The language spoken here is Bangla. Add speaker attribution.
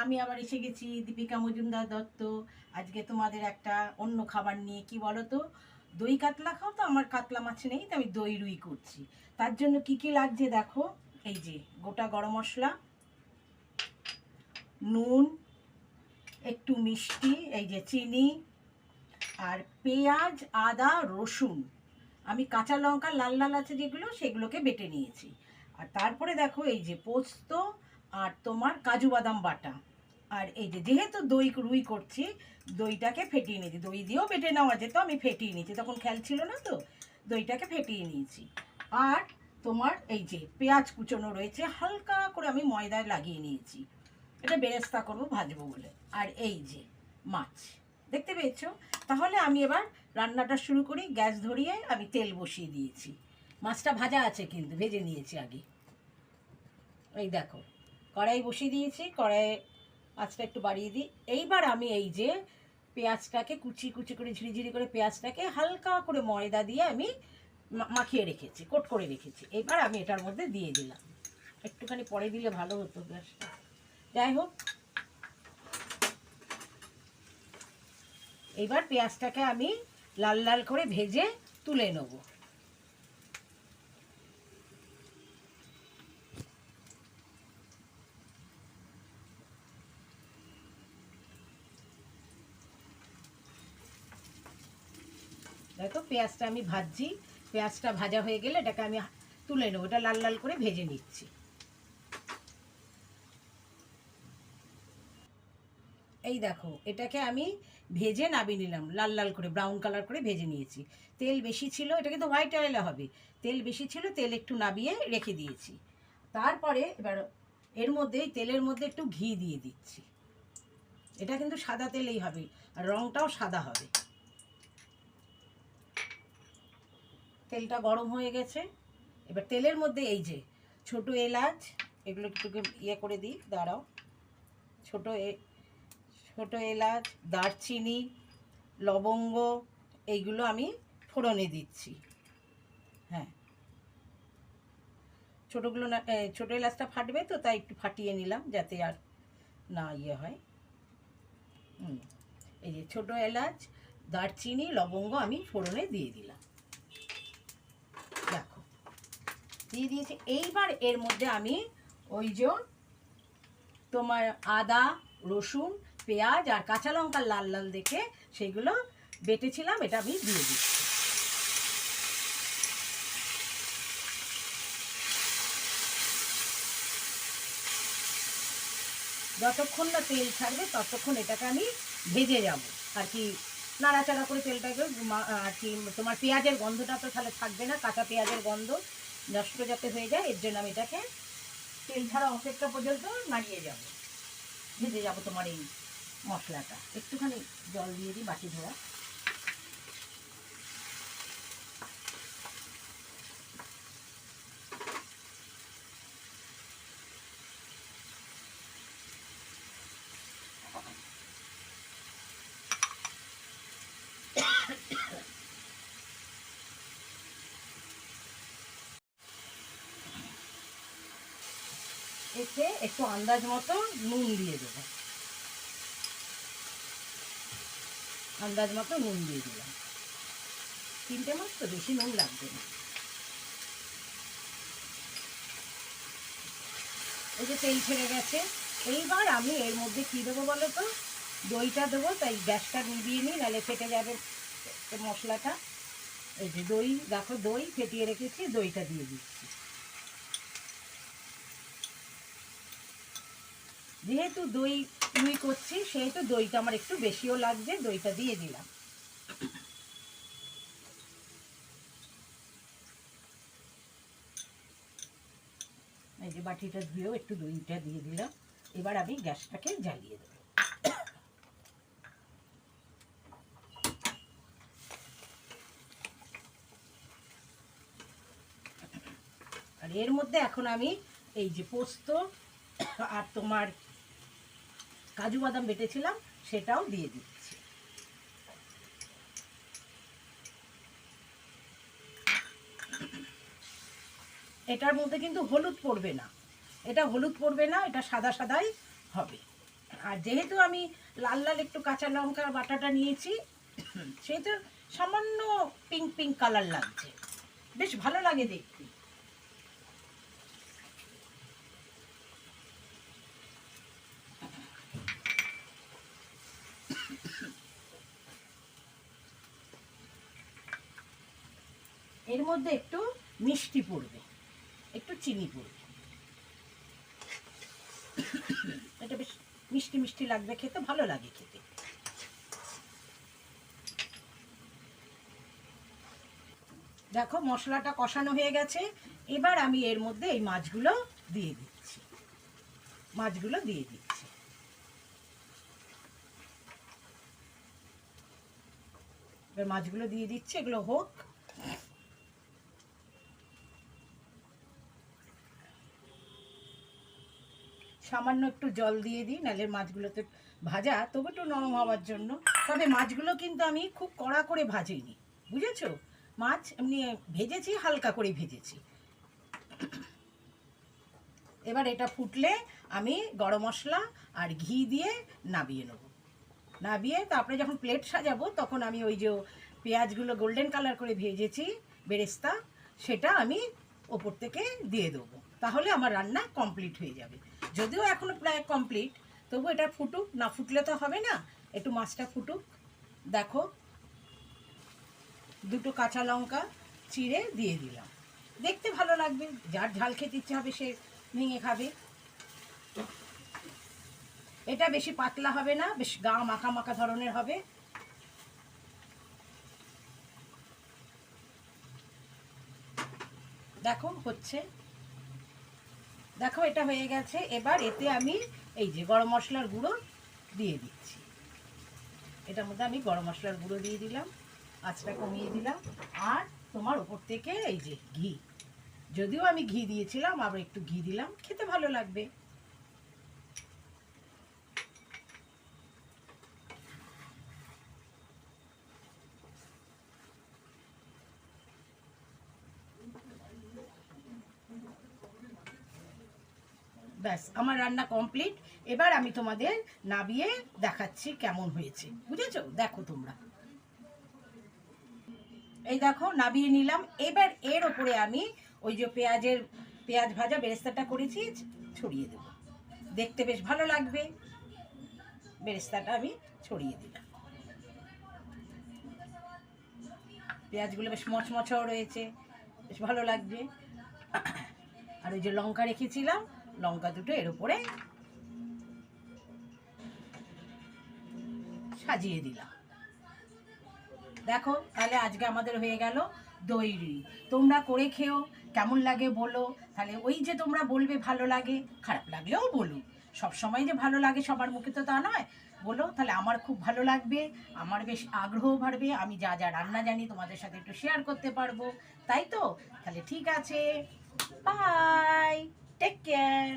Speaker 1: আমি আবার এসে গেছি, দীপিকা মজুমদার দত্ত। আজকে তোমাদের একটা অন্য খাবার নিয়ে, কি বলো তো, দই কাতলা খাও তো, আমার কাতলা মাছ নেই, তো আমি দই রুই করছি। তার জন্য কি কি লাগছে দেখো। এই যে গোটা গরম মশলা, নুন, একটু মিষ্টি, এই যে চিনি, আর পেঁয়াজ, আদা, রসুন। আমি কাঁচা লঙ্কা লাল লাল আছে যেগুলো, সেগুলোকে বেটে নিয়েছি। আর তারপরে দেখো এই যে পোস্ত, আর তোমার কাজু বাদাম বাটা। আর এই যে যেহেতু দই রুই করছি, দইটাকে ফেটিয়ে নিয়েছি। দই দিয়েও বেটে নেওয়া যেত, আমি ফেটিয়ে নিয়েছি, তখন খেয়াল ছিল না তো, দইটাকে ফেটিয়ে নিয়েছি। আর তোমার এই যে পেঁয়াজ কুচোনো রয়েছে, হালকা করে আমি ময়দায় লাগিয়ে নিয়েছি, এটা বেরেস্তা করবো, ভাজবো বলে। আর এই যে মাছ, দেখতে পেয়েছো? তাহলে আমি এবার রান্নাটা শুরু করি। গ্যাস ধরিয়ে আমি তেল বসিয়ে দিয়েছি। মাছটা ভাজা আছে কিন্তু, ভেজে নিয়েছি আগে। এই দেখো, কড়াই বসিয়ে দিয়েছি, কড়াইয়ে আঁচটা একটু বাড়িয়ে দিই। এইবার আমি এই যে পেঁয়াজটাকে কুচি কুচি করে ঝিরিঝিরি করে পেঁয়াজটাকে হালকা করে ময়দা দিয়ে আমি মাখিয়ে রেখেছি, কোট করে রেখেছি। এবার আমি এটার মধ্যে দিয়ে দিলাম। একটুখানি পরে দিলে ভালো হতো গ্যাসটা, যাই হোক। এবার পেঁয়াজটাকে আমি লাল লাল করে ভেজে তুলে নেব। দেখো পেঁয়াজটা আমি ভাজছি, পেঁয়াজটা ভাজা হয়ে গেলে এটাকে আমি তুলে নেবো, এটা লাল লাল করে ভেজে নিচ্ছি। এই দেখো, এটাকে আমি ভেজে নামিয়ে নিলাম, লাল লাল করে ব্রাউন কালার করে ভেজে নিয়েছি। তেল বেশি ছিল, এটা কিন্তু হোয়াইট অয়েলে হবে। তেল বেশি ছিল, তেল একটু নামিয়ে রেখে দিয়েছি। তারপরে এবার এর মধ্যে, তেলের মধ্যে একটু ঘি দিয়ে দিচ্ছি। এটা কিন্তু সাদা তেলেই হবে, আর রঙটাও সাদা হবে। তেলটা গরম হয়ে গেছে। এবার তেলের মধ্যে এই যে ছোট এলাচ, এগুলো একটু ইয়ে করে দিই, দাঁড়াও। ছোট ছোট এলাচ, দারচিনি, লবঙ্গ, এইগুলো আমি ফোড়নে দিচ্ছি। হ্যাঁ, ছোটোগুলো না, ছোটো এলাচটা ফাটবে তো, তাই একটু ফাটিয়ে নিলাম যাতে আর না ইয়ে হয়। এই যে ছোটো এলাচ, দারচিনি, লবঙ্গ আমি ফোড়নে দিয়ে দিলাম। দেখো, দিয়ে দিয়েছি। এইবার এর মধ্যে আমি ওই যে তোমার আদা, রসুন, পেঁয়াজ আর কাঁচা লঙ্কা লাল লাল দেখে সেগুলো বেটেছিলাম, এটা আমি দিয়ে দিচ্ছি। যতক্ষণ না তেল ছাড়বে ততক্ষণ এটাকে আমি ভেজে যাব আর কি, নাড়াচাড়া করে তেলটাকে আর কি। তোমার পেঁয়াজের গন্ধটা তো তাহলে থাকবে না, কাঁচা পেঁয়াজের গন্ধ নষ্ট যাতে হয়ে যায়, এর জন্য আমি এটাকে তেল ছাড়া অপেক্ষা পর্যন্ত নাড়িয়ে যাব, ভেজে যাব তোমার এই মশলাটা। একটুখানি জল দিয়ে দিই বাটি ধোয়া। এতে একটু আন্দাজ মতো নুন দিয়ে দেবো, আন্দাজ মতো নুন দিয়ে দিলাম। 3টে মাছ তো, বেশি নুন লাগবে না। এই যে তেল ছেড়ে গেছে। এইবার আমি এর মধ্যে কী দেবো বলো তো, দইটা দেবো। তাই গ্যাসটা নিভিয়ে নিই, নাহলে ফেটে যাবে মশলাটা। এই যে দই, দেখো দই ফেটিয়ে রেখেছি, দইটা দিয়ে দিচ্ছি। যেহেতু দই রুই করছি, সেহেতু দইটা আমার একটু বেশিও লাগছে, দইটা দিয়ে দিলাম। এই যে বাটিটা ধুয়েও একটু দইটা দিয়ে দিলাম। এবার আমি গ্যাসটাকে জ্বালিয়ে দেবো। আর এর মধ্যে এখন আমি এই যে পোস্ত আর তোমার কাজু বাদাম বেটেছিলাম, সেটাও দিয়ে দিচ্ছি। এটার মধ্যে কিন্তু হলুদ পড়বে না, এটা হলুদ পড়বে না, এটা সাদা সাদাই হবে। আর যেহেতু আমি লাল লাল একটু কাঁচা লঙ্কা বাটাটা নিয়েছি, সেহেতু সামান্য পিঙ্ক পিঙ্ক কালার লাগছে, বেশ ভালো লাগে দেখতে। এর মধ্যে একটু মিষ্টি পড়বে, একটু চিনি পড়বে, এটা বেশ মিষ্টি মিষ্টি লাগবে খেতে, ভালো লাগে খেতে। দেখো মশলাটা কষানো হয়ে গেছে, এবার আমি এর মধ্যে এই মাছগুলো দিয়ে দিচ্ছি, মাছগুলো দিয়ে দিচ্ছি। এবার মাছগুলো দিয়ে দিচ্ছি, এগুলো হোক। সামান্য একটু জল দিয়ে দিই, নাহলে মাছগুলোতে ভাজা তবু একটু নরম হওয়ার জন্য। তবে মাছগুলো কিন্তু আমি খুব কড়া করে ভাজিনি, বুঝেছো? মাছ এমনি ভেজেছি, হালকা করে ভেজেছি। এবার এটা ফুটলে আমি গরম মশলা আর ঘি দিয়ে নাবিয়ে নেব। নাবিয়ে তারপরে যখন প্লেট সাজাবো তখন আমি ওই যে পেঁয়াজগুলো গোল্ডেন কালার করে ভেজেছি বেরেস্তা, সেটা আমি ওপর থেকে দিয়ে দেবো। তাহলে আমার রান্না কমপ্লিট হয়ে যাবে। যদিও এখনও প্রায় কমপ্লিট, তবু এটা ফুটুক, না ফুটলে তো হবে না, একটু মাছটা ফুটুক। দেখো দুটো কাঁচা লঙ্কা চিড়ে দিয়ে দিলাম, দেখতে ভালো লাগবে, যার ঝাল খেতে ইচ্ছে হবে সে ভেঙে খাবে। এটা বেশি পাতলা হবে না, বেশ গা মাখা মাখা ধরনের হবে। দেখো হচ্ছে, দেখো এটা হয়ে গেছে। এবার এতে আমি এই যে গরম মশলার গুঁড়ো দিয়ে দিচ্ছি, এটার মধ্যে আমি গরম মশলার গুঁড়ো দিয়ে দিলাম, আঁচটা কমিয়ে দিলাম। আর তোমার ওপর থেকে এই যে ঘি, যদিও আমি ঘি দিয়েছিলাম, আবার একটু ঘি দিলাম, খেতে ভালো লাগবে। ব্যাস আমার রান্না কমপ্লিট। এবার আমি তোমাদের নাবিয়ে দেখাচ্ছি কেমন হয়েছে, বুঝেছো? দেখো তোমরা, এই দেখো নাবিয়ে নিলাম। এবার এর ওপরে আমি ওই যে পেঁয়াজ ভাজা বেরেস্তাটা করেছি ছড়িয়ে দেবো, দেখতে বেশ ভালো লাগবে। বেরেস্তাটা আমি ছড়িয়ে দিলাম, পেঁয়াজগুলো বেশ মচমচাও রয়েছে, বেশ ভালো লাগবে। আর ওই যে লঙ্কা রেখেছিলাম, লঙ্কা দুটো এর উপরে সাজিয়ে দিলাম। দেখো তাহলে আজকে আমাদের হয়ে গেল দই রুই। তোমরা করে খেও, কেমন লাগে বলো। তাহলে ওই যে তোমরা বলবে ভালো লাগে, খারাপ লাগলেও বলো, সব সময় যে ভালো লাগে সবার মুখে তো তা নয়, বলো। তাহলে আমার খুব ভালো লাগবে, আমার বেশ আগ্রহ বাড়বে, আমি যা যা রান্না জানি তোমাদের সাথে একটু শেয়ার করতে পারবো, তাই তো? তাহলে ঠিক আছে, বাই, টেক কেয়ার।